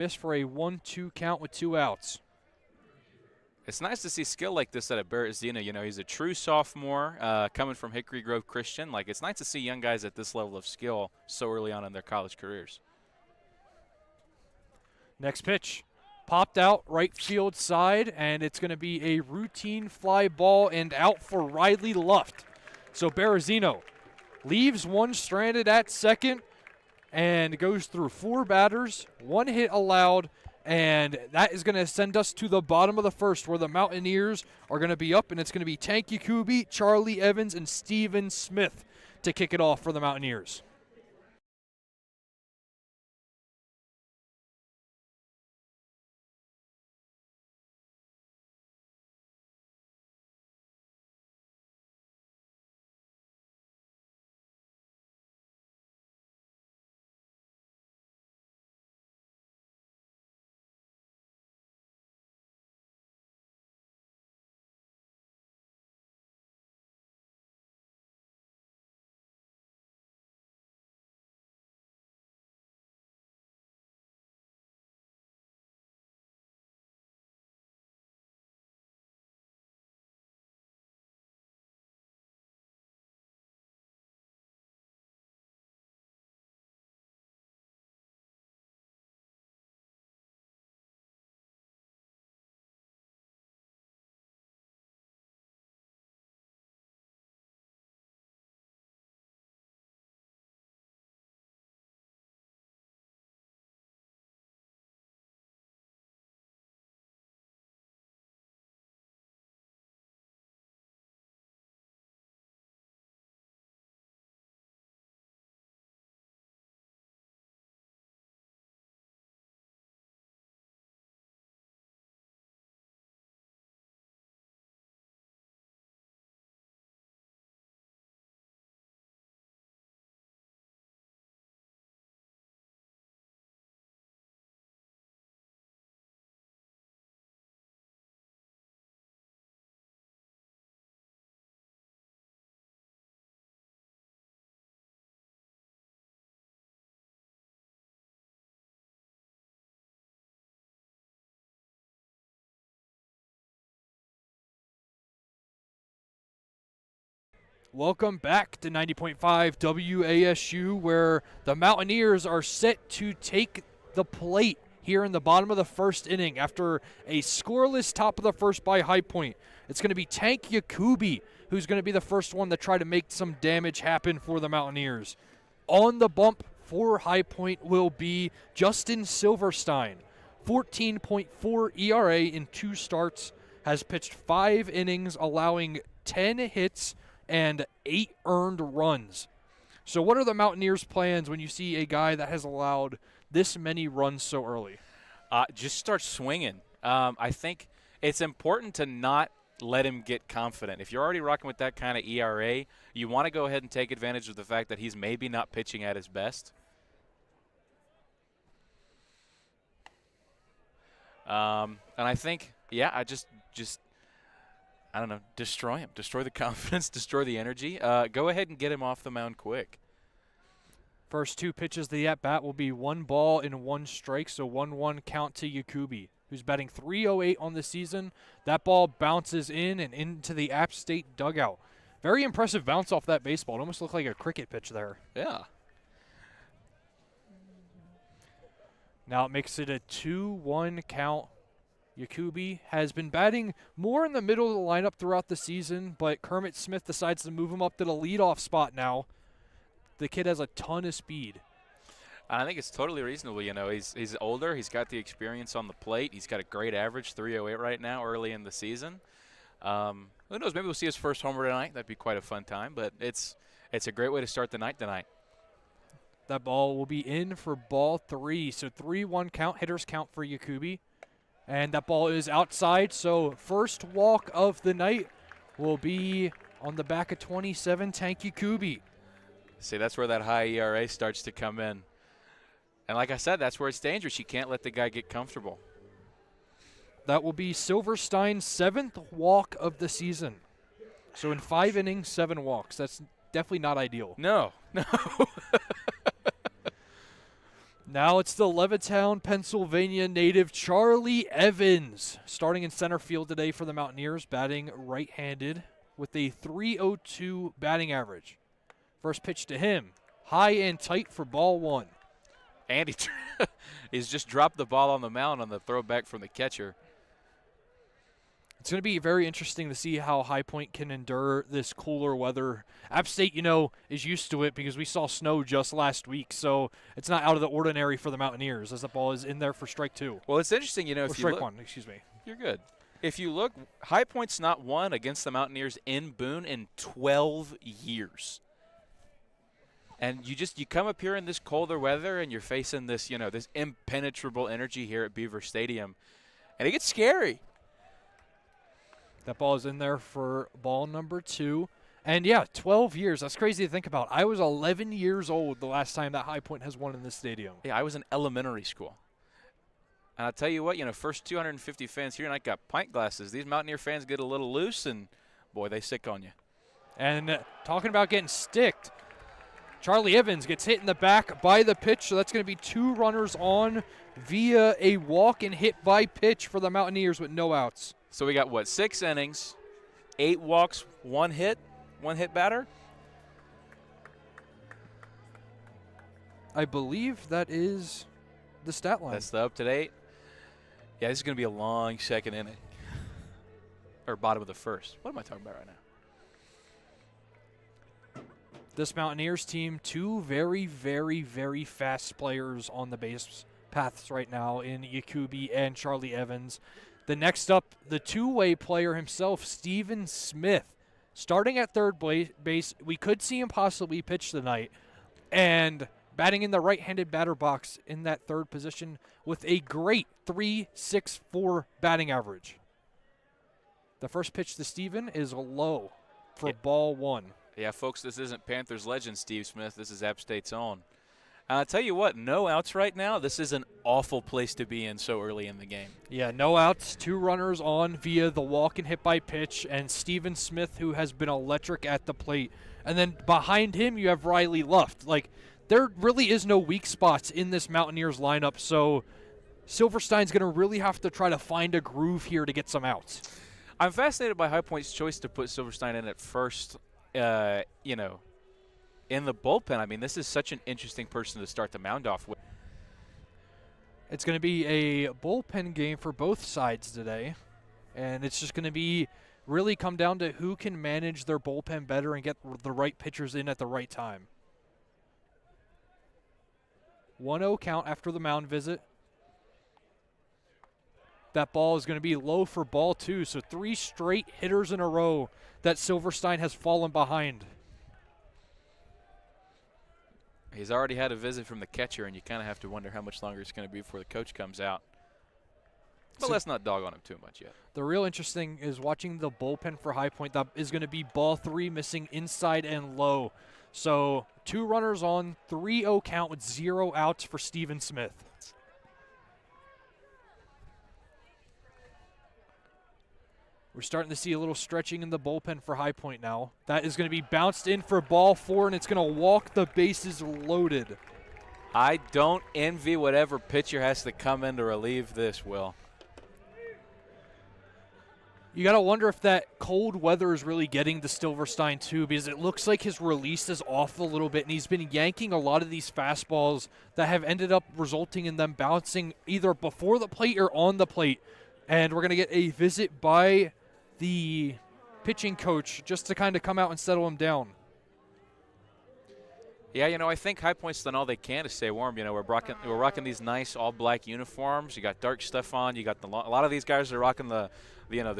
miss for a 1-2 count with 2 outs. It's nice to see skill like this out of Berezino. You know, he's a true sophomore coming from Hickory Grove Christian. Like, it's nice to see young guys at this level of skill so early on in their college careers. Next pitch. Popped out right field side, and it's going to be a routine fly ball and out for Riley Luft. So Berezino leaves one stranded at second and goes through 4 batters, 1 hit allowed, and that is going to send us to the bottom of the first where the Mountaineers are going to be up, and it's going to be Tank Yakubi, Charlie Evans, and Steven Smith to kick it off for the Mountaineers. Welcome back to 90.5 WASU, where the Mountaineers are set to take the plate here in the bottom of the first inning after a scoreless top of the first by High Point. It's going to be Tank Yakubi who's going to be the first one to try to make some damage happen for the Mountaineers. On the bump for High Point will be Justin Silverstein. 14.4 ERA in 2 starts, has pitched 5 innings, allowing 10 hits and 8 earned runs. So what are the Mountaineers' plans when you see a guy that has allowed this many runs so early? Just start swinging. I think it's important to not let him get confident. If you're already rocking with that kind of ERA, you want to go ahead and take advantage of the fact that he's maybe not pitching at his best. And I think, yeah, I just I don't know, destroy him. Destroy the confidence, destroy the energy. Go ahead and get him off the mound quick. First 2 pitches of the at-bat will be 1 ball and 1 strike, so 1-1 count to Yakubi, who's batting .308 on the season. That ball bounces in and into the App State dugout. Very impressive bounce off that baseball. It almost looked like a cricket pitch there. Yeah. Now it makes it a 2-1 count. Yakubi has been batting more in the middle of the lineup throughout the season, but Kermit Smith decides to move him up to the leadoff spot now. The kid has a ton of speed. I think it's totally reasonable. You know, he's older. He's got the experience on the plate. He's got a great average, .308 right now, early in the season. Who knows? Maybe we'll see his first homer tonight. That'd be quite a fun time. But it's a great way to start the night tonight. That ball will be in for ball 3. So 3-1 count, hitters count for Yakubi. And that ball is outside, so first walk of the night will be on the back of 27, Tank Yakubi. See, that's where that high ERA starts to come in. And like I said, that's where it's dangerous. You can't let the guy get comfortable. That will be Silverstein's 7th walk of the season. So in 5 innings, 7 walks. That's definitely not ideal. No. Now it's the Levittown, Pennsylvania native Charlie Evans starting in center field today for the Mountaineers, batting right-handed with a .302 batting average. First pitch to him, high and tight for ball one. And he's just dropped the ball on the mound on the throwback from the catcher. It's going to be very interesting to see how High Point can endure this cooler weather. App State, is used to it because we saw snow just last week, so it's not out of the ordinary for the Mountaineers as the ball is in there for strike two. Well, it's interesting, if you strike look, one, excuse me. You're good. If you look, High Point's not won against the Mountaineers in Boone in 12 years. And you come up here in this colder weather and you're facing this, this impenetrable energy here at Beaver Stadium, and it gets scary. That ball is in there for ball number two. And, 12 years. That's crazy to think about. I was 11 years old the last time that High Point has won in this stadium. Yeah, I was in elementary school. And I'll tell you what, first 250 fans here, and I got pint glasses. These Mountaineer fans get a little loose, and, boy, they sick on you. And talking about getting sticked, Charlie Evans gets hit in the back by the pitch, so that's going to be 2 runners on via a walk and hit by pitch for the Mountaineers with no outs. So we got, 6 innings, 8 walks, 1 hit batter? I believe that is the stat line. That's the up-to-date. Yeah, this is going to be a long second inning. Or bottom of the first. What am I talking about right now? This Mountaineers team, 2 very, very, very fast players on the base paths right now in Yakubi and Charlie Evans. The next up, the two-way player himself, Steven Smith. Starting at third base, we could see him possibly pitch tonight. And batting in the right-handed batter box in that third position with a great .364 batting average. The first pitch to Steven is low for ball one. Yeah, folks, this isn't Panthers legend Steve Smith. This is App State's own. I'll tell you what, no outs right now. This is an awful place to be in so early in the game. Yeah, no outs, 2 runners on via the walk and hit by pitch, and Steven Smith, who has been electric at the plate. And then behind him, you have Riley Luft. There really is no weak spots in this Mountaineers lineup, so Silverstein's going to really have to try to find a groove here to get some outs. I'm fascinated by High Point's choice to put Silverstein in at first, in the bullpen. I mean, this is such an interesting person to start the mound off with. It's going to be a bullpen game for both sides today, and it's just going to really come down to who can manage their bullpen better and get the right pitchers in at the right time. 1-0 count after the mound visit. That ball is going to be low for ball 2, so 3 straight hitters in a row that Silverstein has fallen behind. He's already had a visit from the catcher, and you kind of have to wonder how much longer it's going to be before the coach comes out. But let's not dog on him too much yet. The real interesting is watching the bullpen for High Point. That is going to be ball 3, missing inside and low. So 2 runners on, 3-0 count with 0 outs for Steven Smith. We're starting to see a little stretching in the bullpen for High Point now. That is going to be bounced in for ball 4, and it's going to walk the bases loaded. I don't envy whatever pitcher has to come in to relieve this, Will. You got to wonder if that cold weather is really getting to Silverstein too, because it looks like his release is off a little bit, and he's been yanking a lot of these fastballs that have ended up resulting in them bouncing either before the plate or on the plate. And we're going to get a visit by the pitching coach just to kind of come out and settle him down. Yeah, I think High Point's done all they can to stay warm. We're rocking these nice all-black uniforms. You got dark stuff on. You got a lot of these guys are rocking the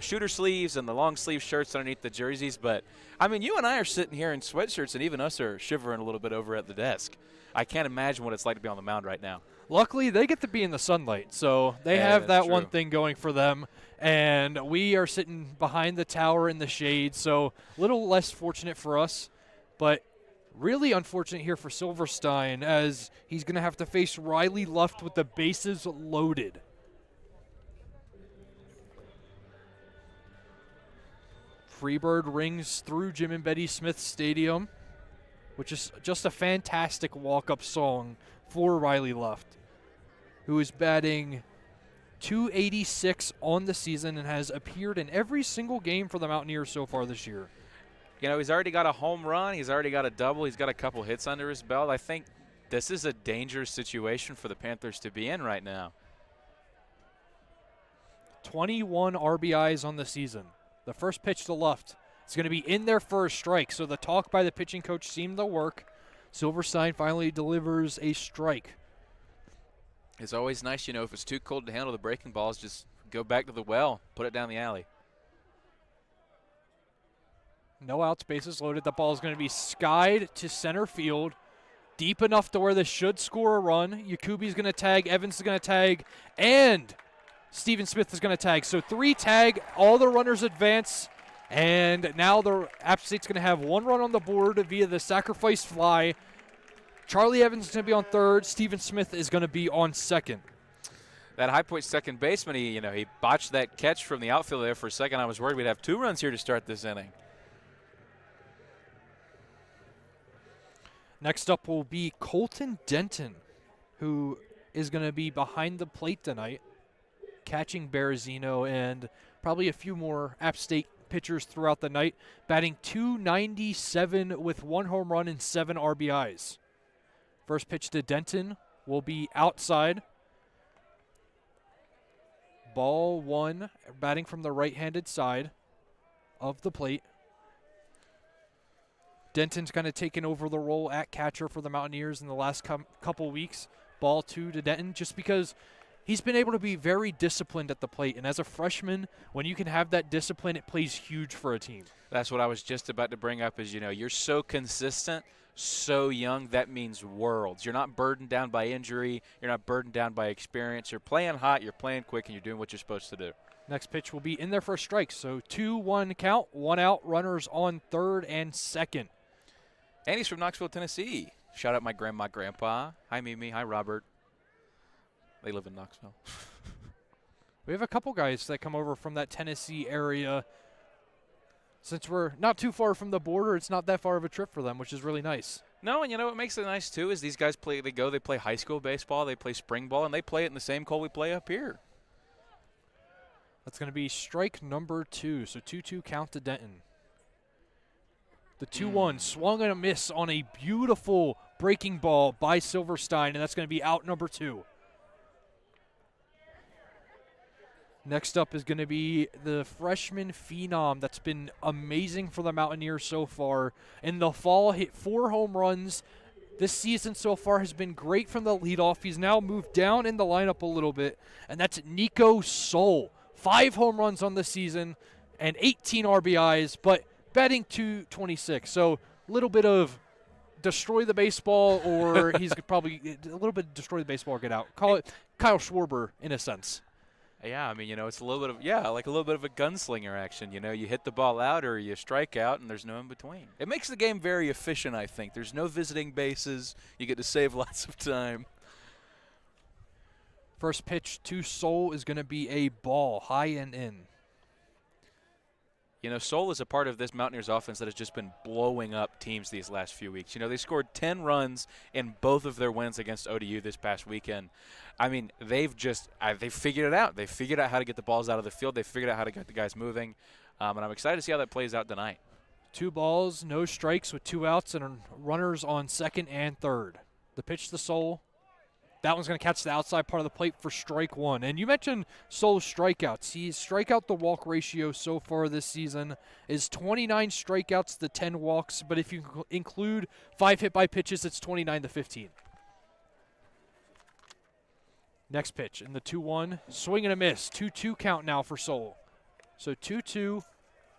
shooter sleeves and the long sleeve shirts underneath the jerseys. But I mean, you and I are sitting here in sweatshirts, and even us are shivering a little bit over at the desk. I can't imagine what it's like to be on the mound right now. Luckily, they get to be in the sunlight, so they have that one thing going for them. And we are sitting behind the tower in the shade, so a little less fortunate for us. But really unfortunate here for Silverstein, as he's going to have to face Riley Luft with the bases loaded. Freebird rings through Jim and Betty Smith Stadium, which is just a fantastic walk-up song for Riley Luft. who is batting .286 on the season and has appeared in every single game for the Mountaineers so far this year. You know, he's already got a home run. He's already got a double. He's got a couple hits under his belt. I think this is a dangerous situation for the Panthers to be in right now. 21 RBIs on the season. The first pitch to left is going to be in there for a strike, so the talk by the pitching coach seemed to work. Silverstein finally delivers a strike. It's always nice, you know, if it's too cold to handle the breaking balls, just go back to the well, put it down the alley. No outs, bases loaded. The ball is going to be skied to center field, deep enough to where this should score a run. Yakubi's going to tag, Evans is going to tag, and Steven Smith is going to tag. So 3 tag, all the runners advance, and now the App State's going to have 1 run on the board via the sacrifice fly. Charlie Evans is going to be on third. Steven Smith is going to be on second. That High Point second baseman, he botched that catch from the outfield there for a second. I was worried we'd have 2 runs here to start this inning. Next up will be Colton Denton, who is going to be behind the plate tonight, catching Berezino and probably a few more App State pitchers throughout the night, batting .297 with 1 home run and 7 RBIs. First pitch to Denton will be outside. Ball 1, batting from the right-handed side of the plate. Denton's kind of taken over the role at catcher for the Mountaineers in the last couple weeks. Ball 2 to Denton, just because he's been able to be very disciplined at the plate. And as a freshman, when you can have that discipline, it plays huge for a team. That's what I was just about to bring up is, you're so consistent, so young, that means worlds. You're not burdened down by injury. You're not burdened down by experience. You're playing hot, you're playing quick, and you're doing what you're supposed to do. Next pitch will be in there for a strike. So 2-1 count, 1 out, runners on third and second. And he's from Knoxville, Tennessee. Shout out my grandma, grandpa. Hi, Mimi. Hi, Robert. They live in Knoxville. We have a couple guys that come over from that Tennessee area. Since we're not too far from the border, it's not that far of a trip for them, which is really nice. No, and what makes it nice, too, is these guys play high school baseball, they play spring ball, and they play it in the same cold we play up here. That's going to be strike number 2, so 2-2 count to Denton. The 2-1 swung and a miss on a beautiful breaking ball by Silverstein, and that's going to be out number 2. Next up is going to be the freshman phenom that's been amazing for the Mountaineers so far. In the fall, hit 4 home runs. This season so far has been great from the leadoff. He's now moved down in the lineup a little bit, and that's Nico Soul. 5 home runs on the season and 18 RBIs, but batting .226. So a little bit of destroy the baseball, or he's probably a little bit destroy the baseball or get out. Call it Kyle Schwarber in a sense. Yeah, it's a little bit of, like a little bit of a gunslinger action. You hit the ball out or you strike out, and there's no in between. It makes the game very efficient, I think. There's no visiting bases. You get to save lots of time. First pitch to Soul is going to be a ball, high and in. Soul is a part of this Mountaineers offense that has just been blowing up teams these last few weeks. They scored 10 runs in both of their wins against ODU this past weekend. They've figured it out. They figured out how to get the balls out of the field. They figured out how to get the guys moving. And I'm excited to see how that plays out tonight. 2 balls, no strikes with 2 outs and runners on second and third. The pitch to Soul. That one's going to catch the outside part of the plate for strike 1. And you mentioned Soul's strikeouts. His strikeout to walk ratio so far this season is 29 strikeouts to 10 walks. But if you include 5 hit by pitches, it's 29 to 15. Next pitch in the 2-1. Swing and a miss. 2-2 count now for Soul. So 2-2,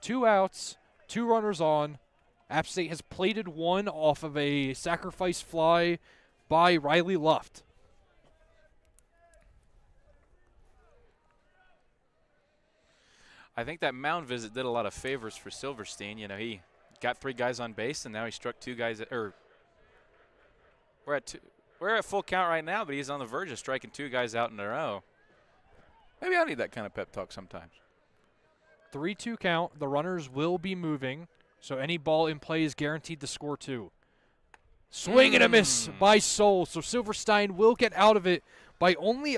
2 outs, 2 runners on. App State has plated 1 off of a sacrifice fly by Riley Luft. I think that mound visit did a lot of favors for Silverstein. He got 3 guys on base, and now he struck 2 guys. We're at full count right now, but he's on the verge of striking 2 guys out in a row. Maybe I need that kind of pep talk sometimes. 3-2 count. The runners will be moving, so any ball in play is guaranteed to score 2. Swing and a miss by Soul, so Silverstein will get out of it by only